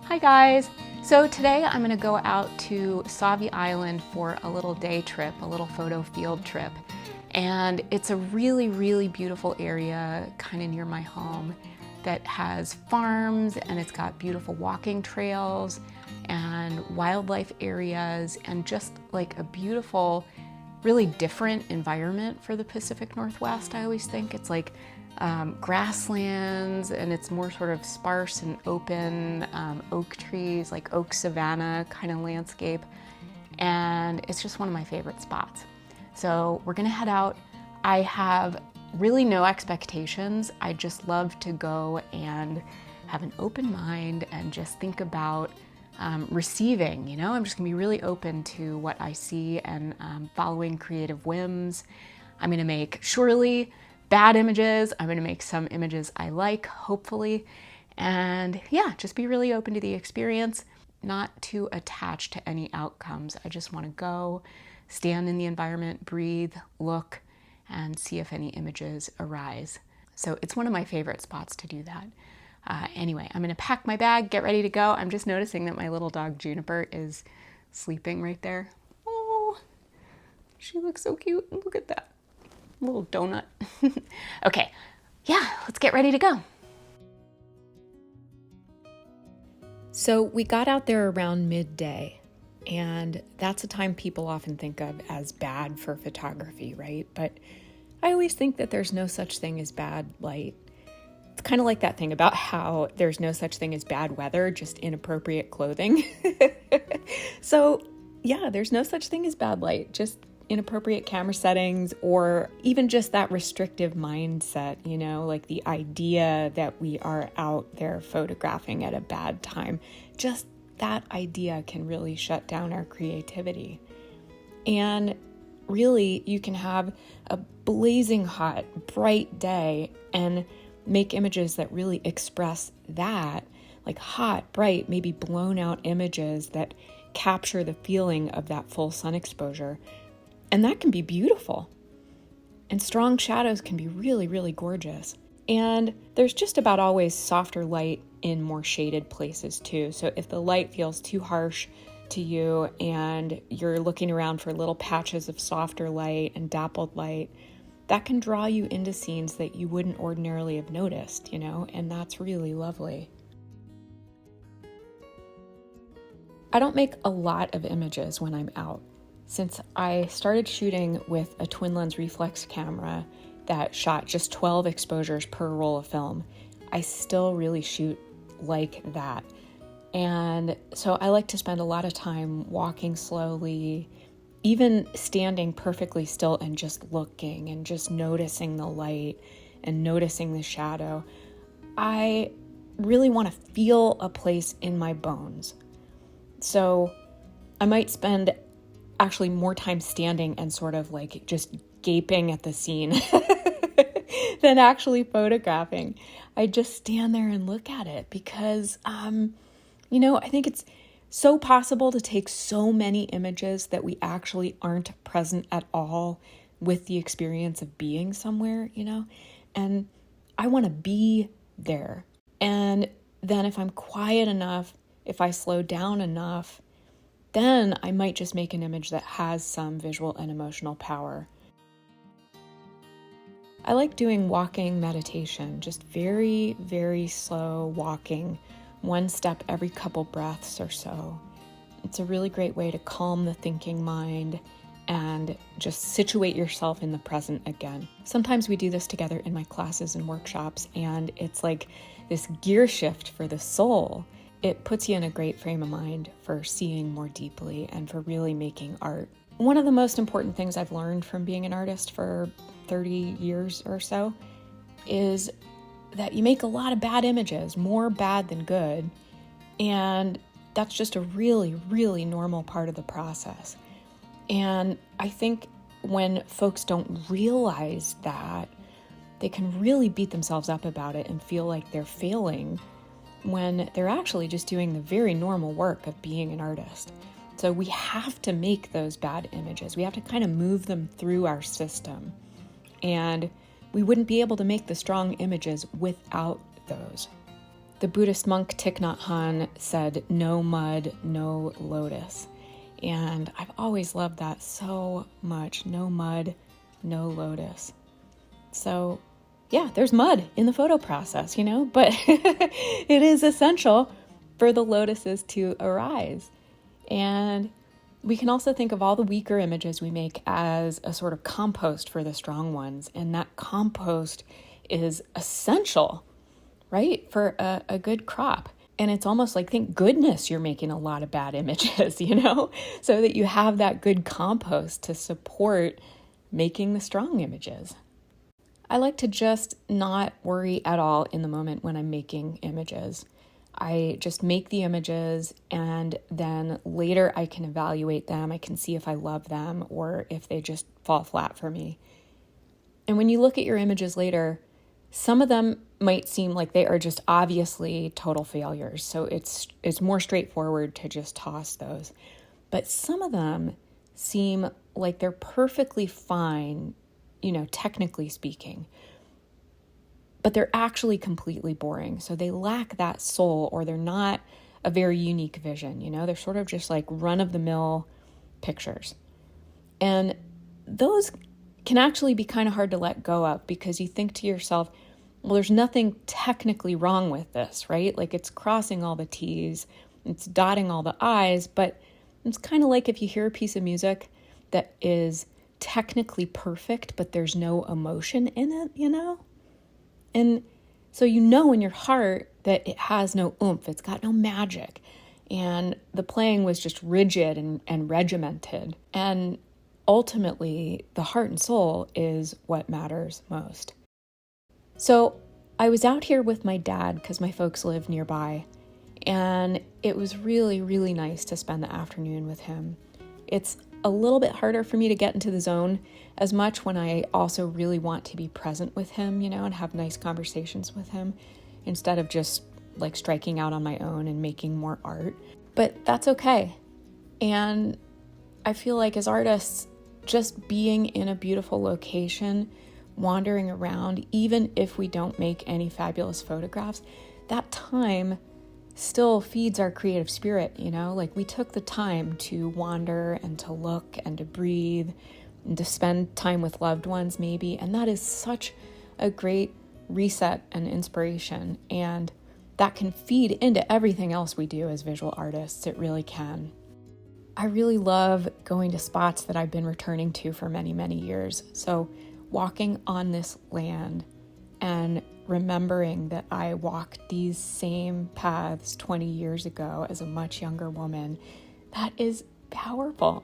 Hi guys! So today I'm going to go out to Sauvie Island for a little day trip, a little photo field trip. And it's a really, really beautiful area kind of near my home that has farms, and it's got beautiful walking trails and wildlife areas and just like a beautiful, really different environment for the Pacific Northwest. I always think it's like grasslands, and it's more sort of sparse and open, oak trees, like oak savanna kind of landscape. And it's just one of my favorite spots. So we're gonna head out. I have really no expectations. I just love to go and have an open mind and just think about receiving, I'm just gonna be really open to what I see and following creative whims. I'm gonna make surely bad images. I'm gonna make some images I like, hopefully. And yeah, just be really open to the experience, not too attached to any outcomes. I just wanna go, stand in the environment, breathe, look, and see if any images arise. So it's one of my favorite spots to do that. Anyway, I'm gonna pack my bag, get ready to go. I'm just noticing that my little dog Juniper is sleeping right there. Oh, she looks so cute. Look at that little donut. Okay, yeah, let's get ready to go. So we got out there around midday, and that's a time people often think of as bad for photography, right? But I always think that there's no such thing as bad light. It's kind of like that thing about how there's no such thing as bad weather, just inappropriate clothing. So yeah, there's no such thing as bad light, just inappropriate camera settings, or even just that restrictive mindset, like the idea that we are out there photographing at a bad time. Just that idea can really shut down our creativity. And really, you can have a blazing hot, bright day and make images that really express that, like hot, bright, maybe blown out images that capture the feeling of that full sun exposure. And that can be beautiful. And strong shadows can be really, really gorgeous. And there's just about always softer light in more shaded places too. So if the light feels too harsh to you and you're looking around for little patches of softer light and dappled light, that can draw you into scenes that you wouldn't ordinarily have noticed, and that's really lovely. I don't make a lot of images when I'm out. Since I started shooting with a twin lens reflex camera that shot just 12 exposures per roll of film, I still really shoot like that. And so I like to spend a lot of time walking slowly, even standing perfectly still and just looking and just noticing the light and noticing the shadow. I really want to feel a place in my bones. So I might spend actually more time standing and sort of like just gaping at the scene than actually photographing. I just stand there and look at it because, I think it's so possible to take so many images that we actually aren't present at all with the experience of being somewhere, and I want to be there. And then if I'm quiet enough, if I slow down enough, then I might just make an image that has some visual and emotional power. I like doing walking meditation, just very, very slow walking, one step every couple breaths or so. It's a really great way to calm the thinking mind and just situate yourself in the present again. Sometimes we do this together in my classes and workshops, and it's like this gear shift for the soul. It puts you in a great frame of mind for seeing more deeply and for really making art. One of the most important things I've learned from being an artist for 30 years or so is that you make a lot of bad images, more bad than good, and that's just a really, really normal part of the process. And I think when folks don't realize that, they can really beat themselves up about it and feel like they're failing when they're actually just doing the very normal work of being an artist. So we have to make those bad images. We have to kind of move them through our system. And we wouldn't be able to make the strong images without those. the Buddhist monk Thich Nhat Hanh said, "No mud, no lotus." And I've always loved that so much. No mud, no lotus. So yeah, there's mud in the photo process, but it is essential for the lotuses to arise. And we can also think of all the weaker images we make as a sort of compost for the strong ones. And that compost is essential, right, for a good crop. And it's almost like, thank goodness you're making a lot of bad images, so that you have that good compost to support making the strong images. I like to just not worry at all in the moment when I'm making images. I just make the images, and then later I can evaluate them. I can see if I love them or if they just fall flat for me. And when you look at your images later, some of them might seem like they are just obviously total failures. So it's more straightforward to just toss those. But some of them seem like they're perfectly fine, technically speaking. But they're actually completely boring. So they lack that soul, or they're not a very unique vision. They're sort of just like run-of-the-mill pictures. And those can actually be kind of hard to let go of, because you think to yourself, well, there's nothing technically wrong with this, right? Like, it's crossing all the T's, it's dotting all the I's, but it's kind of like if you hear a piece of music that is technically perfect, but there's no emotion in it, And so in your heart that it has no oomph, it's got no magic, and the playing was just rigid and regimented. And ultimately, the heart and soul is what matters most. So I was out here with my dad because my folks live nearby, and it was really, really nice to spend the afternoon with him. It's a little bit harder for me to get into the zone as much when I also really want to be present with him, and have nice conversations with him instead of just like striking out on my own and making more art. But that's okay. And I feel like as artists, just being in a beautiful location, wandering around, even if we don't make any fabulous photographs, that time still feeds our creative spirit, like we took the time to wander and to look and to breathe and to spend time with loved ones maybe. And that is such a great reset and inspiration. And that can feed into everything else we do as visual artists. It really can. I really love going to spots that I've been returning to for many, many years. So walking on this land and remembering that I walked these same paths 20 years ago as a much younger woman, that is powerful.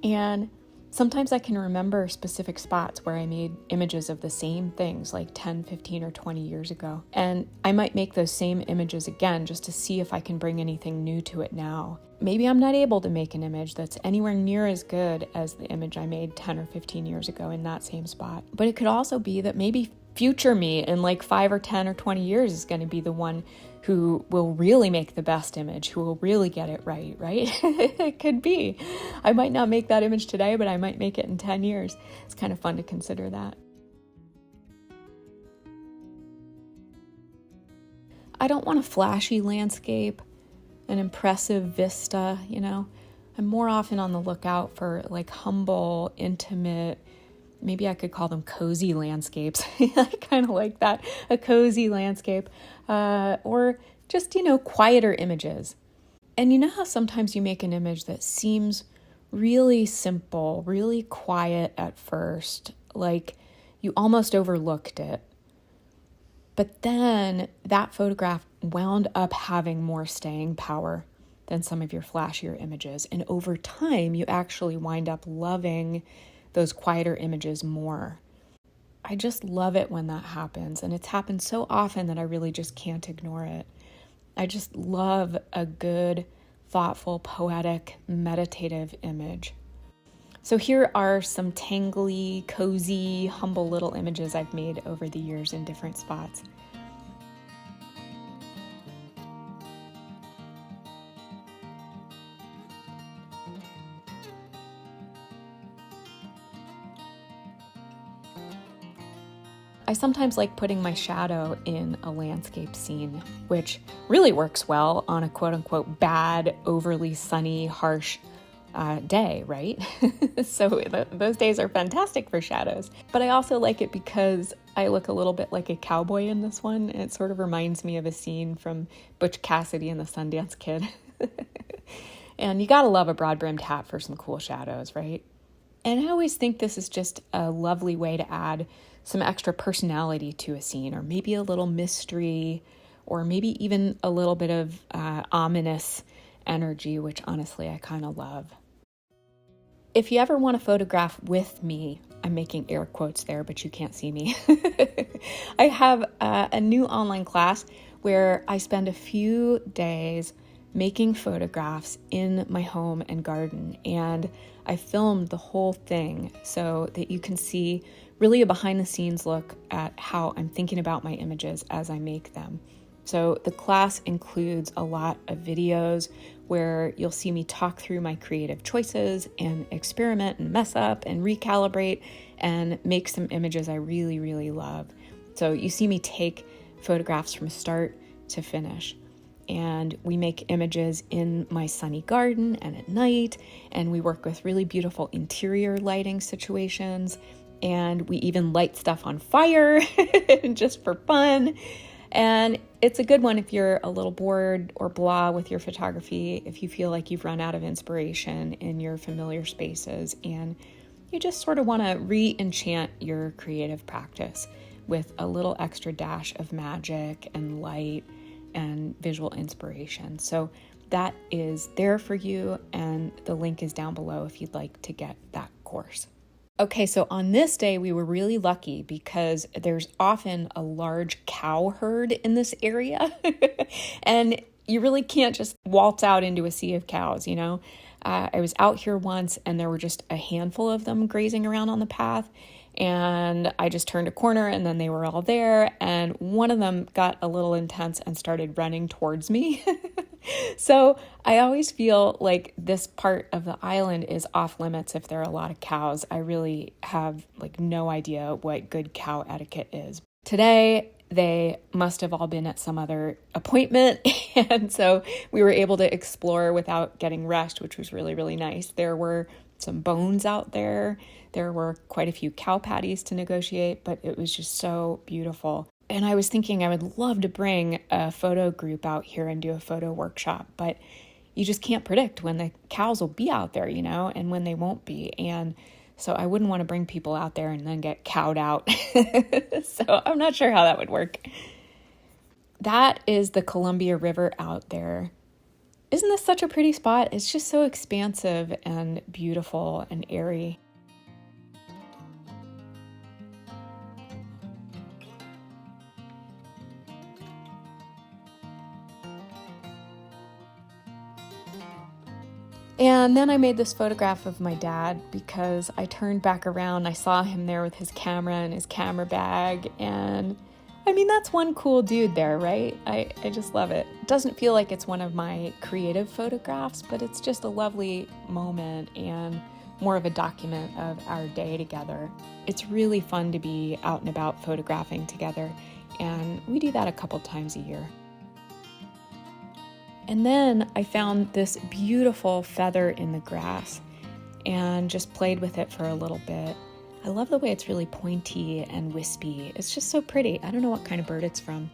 And sometimes I can remember specific spots where I made images of the same things like 10, 15, or 20 years ago. And I might make those same images again just to see if I can bring anything new to it now. Maybe I'm not able to make an image that's anywhere near as good as the image I made 10 or 15 years ago in that same spot. But it could also be that maybe future me in like 5 or 10 or 20 years is going to be the one who will really make the best image, who will really get it right? It could be. I might not make that image today, but I might make it in 10 years. It's kind of fun to consider that. I don't want a flashy landscape, an impressive vista, I'm more often on the lookout for like humble, intimate, maybe I could call them cozy landscapes. I kind of like that, a cozy landscape, or just, quieter images. And you know how sometimes you make an image that seems really simple, really quiet at first, like you almost overlooked it. But then that photograph wound up having more staying power than some of your flashier images. And over time, you actually wind up loving those quieter images more. I just love it when that happens. And it's happened so often that I really just can't ignore it. I just love a good, thoughtful, poetic, meditative image. So here are some tangly, cozy, humble little images I've made over the years in different spots. I sometimes like putting my shadow in a landscape scene, which really works well on a quote-unquote bad, overly sunny, harsh day, right? So those days are fantastic for shadows. But I also like it because I look a little bit like a cowboy in this one. It sort of reminds me of a scene from Butch Cassidy and the Sundance Kid. And you gotta love a broad-brimmed hat for some cool shadows, right? And I always think this is just a lovely way to add some extra personality to a scene, or maybe a little mystery, or maybe even a little bit of ominous energy, which honestly I kind of love. If you ever want to photograph with me, I'm making air quotes there, but you can't see me. I have a new online class where I spend a few days making photographs in my home and garden. And I filmed the whole thing so that you can see really a behind the scenes look at how I'm thinking about my images as I make them. So the class includes a lot of videos where you'll see me talk through my creative choices and experiment and mess up and recalibrate and make some images I really, really love. So you see me take photographs from start to finish. And we make images in my sunny garden and at night, and we work with really beautiful interior lighting situations, and we even light stuff on fire just for fun. And it's a good one if you're a little bored or blah with your photography, if you feel like you've run out of inspiration in your familiar spaces and you just sort of want to re-enchant your creative practice with a little extra dash of magic and light and visual inspiration. So that is there for you, and the link is down below if you'd like to get that course. Okay, so on this day, we were really lucky because there's often a large cow herd in this area, and you really can't just waltz out into a sea of cows, you know? I was out here once, and there were just a handful of them grazing around on the path, and I just turned a corner, and then they were all there, and one of them got a little intense and started running towards me. So I always feel like this part of the island is off limits if there are a lot of cows. I really have no idea what good cow etiquette is. Today, they must have all been at some other appointment, and so we were able to explore without getting rushed, which was really, really nice. There were some bones out there. There were quite a few cow patties to negotiate, but it was just so beautiful. And I was thinking I would love to bring a photo group out here and do a photo workshop, but you just can't predict when the cows will be out there, you know, and when they won't be. And so I wouldn't want to bring people out there and then get cowed out. So I'm not sure how that would work. That is the Columbia River out there. Isn't this such a pretty spot? It's just so expansive and beautiful and airy. And then I made this photograph of my dad because I turned back around. I saw him there with his camera and his camera bag. And I mean, that's one cool dude there, right? I just love it. It doesn't feel like it's one of my creative photographs, but it's just a lovely moment and more of a document of our day together. It's really fun to be out and about photographing together. And we do that a couple times a year. And then I found this beautiful feather in the grass and just played with it for a little bit. I love the way it's really pointy and wispy. It's just so pretty. I don't know what kind of bird it's from.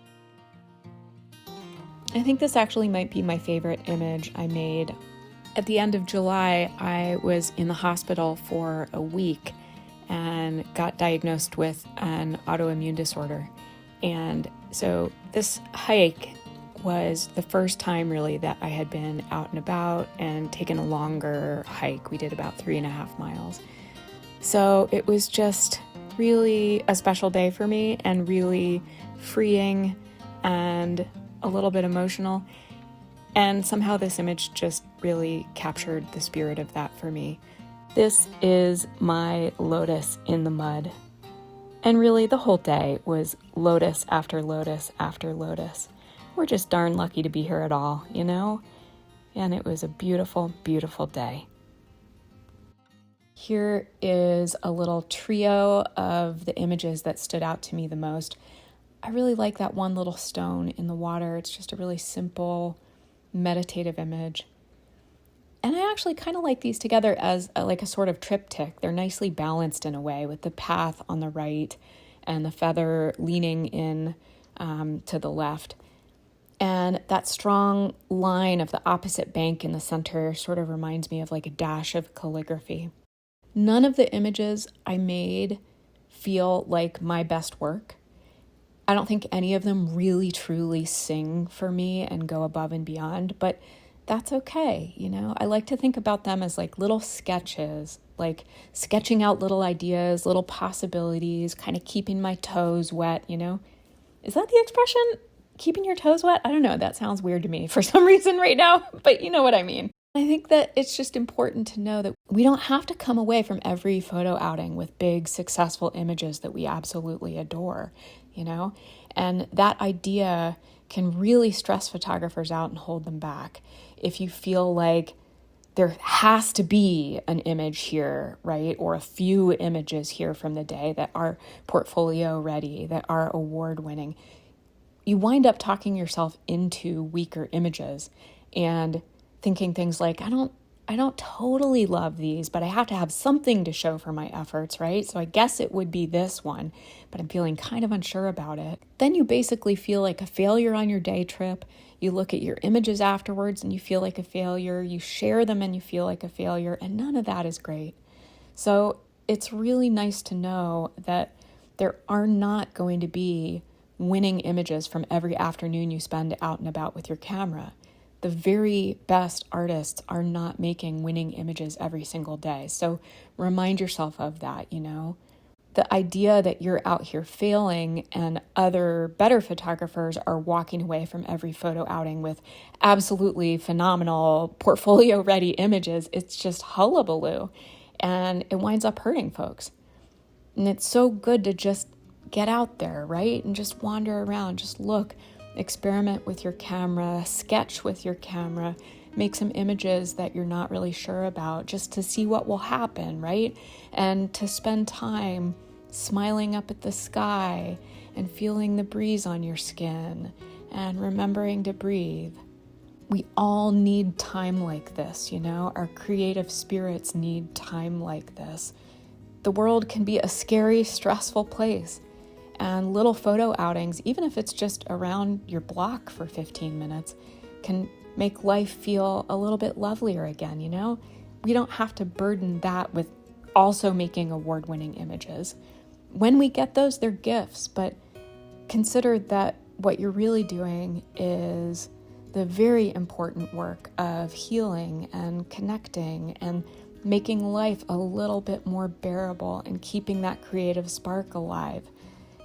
I think this actually might be my favorite image I made. At the end of July, I was in the hospital for a week and got diagnosed with an autoimmune disorder. And so this hike was the first time really that I had been out and about and taken a longer hike. We did about 3.5 miles. So it was just really a special day for me and really freeing and a little bit emotional. And somehow this image just really captured the spirit of that for me. This is my lotus in the mud. And really the whole day was lotus after lotus after lotus. We're just darn lucky to be here at all, you know? And it was a beautiful, beautiful day. Here is a little trio of the images that stood out to me the most. I really like that one little stone in the water. It's just a really simple, meditative image. And I actually kind of like these together as like a sort of triptych. They're nicely balanced in a way, with the path on the right and the feather leaning in to the left. And that strong line of the opposite bank in the center sort of reminds me of like a dash of calligraphy. None of the images I made feel like my best work. I don't think any of them really truly sing for me and go above and beyond, but that's okay. I like to think about them as like little sketches, like sketching out little ideas, little possibilities, kind of keeping my toes wet. Is that the expression? Keeping your toes wet? I don't know. That sounds weird to me for some reason right now, but you know what I mean. I think that it's just important to know that we don't have to come away from every photo outing with big, successful images that we absolutely adore, And that idea can really stress photographers out and hold them back. If you feel like there has to be an image here, right? Or a few images here from the day that are portfolio ready, that are award winning, you wind up talking yourself into weaker images and thinking things like, I don't totally love these, but I have to have something to show for my efforts, right? So I guess it would be this one, but I'm feeling kind of unsure about it. Then you basically feel like a failure on your day trip. You look at your images afterwards and you feel like a failure. You share them and you feel like a failure, and none of that is great. So it's really nice to know that there are not going to be winning images from every afternoon you spend out and about with your camera. The very best artists are not making winning images every single day. So remind yourself of that, The idea that you're out here failing and other better photographers are walking away from every photo outing with absolutely phenomenal portfolio-ready images, it's just hullabaloo. And it winds up hurting folks. And it's so good to just get out there, right? And just wander around, just look. Experiment with your camera, sketch with your camera, make some images that you're not really sure about just to see what will happen, right? And to spend time smiling up at the sky and feeling the breeze on your skin and remembering to breathe. We all need time like this, Our creative spirits need time like this. The world can be a scary, stressful place. And little photo outings, even if it's just around your block for 15 minutes, can make life feel a little bit lovelier again, We don't have to burden that with also making award-winning images. When we get those, they're gifts, but consider that what you're really doing is the very important work of healing and connecting and making life a little bit more bearable and keeping that creative spark alive.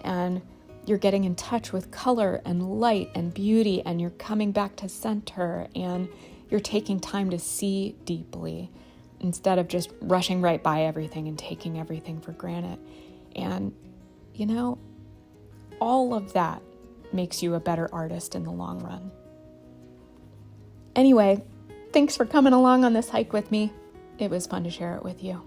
And you're getting in touch with color and light and beauty, and you're coming back to center, and you're taking time to see deeply instead of just rushing right by everything and taking everything for granted. And, all of that makes you a better artist in the long run. Anyway, thanks for coming along on this hike with me. It was fun to share it with you.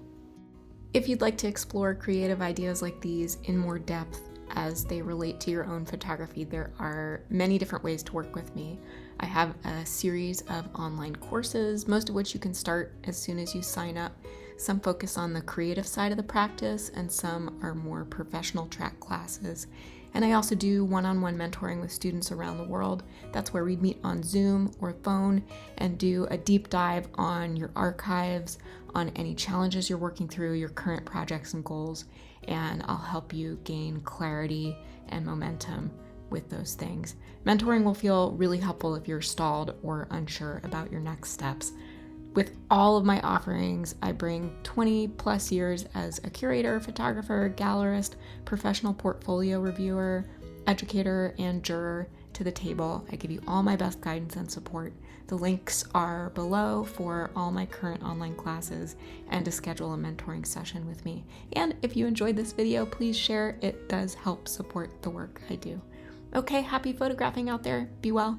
If you'd like to explore creative ideas like these in more depth, as they relate to your own photography, there are many different ways to work with me. I have a series of online courses, most of which you can start as soon as you sign up. Some focus on the creative side of the practice, and some are more professional track classes. And I also do one-on-one mentoring with students around the world. That's where we'd meet on Zoom or phone and do a deep dive on your archives, on any challenges you're working through, your current projects and goals, and I'll help you gain clarity and momentum with those things. Mentoring will feel really helpful if you're stalled or unsure about your next steps. With all of my offerings, I bring 20 plus years as a curator, photographer, gallerist, professional portfolio reviewer, educator, and juror to the table. I give you all my best guidance and support. The links are below for all my current online classes and to schedule a mentoring session with me. And if you enjoyed this video, please share. It does help support the work I do. Okay, happy photographing out there. Be well.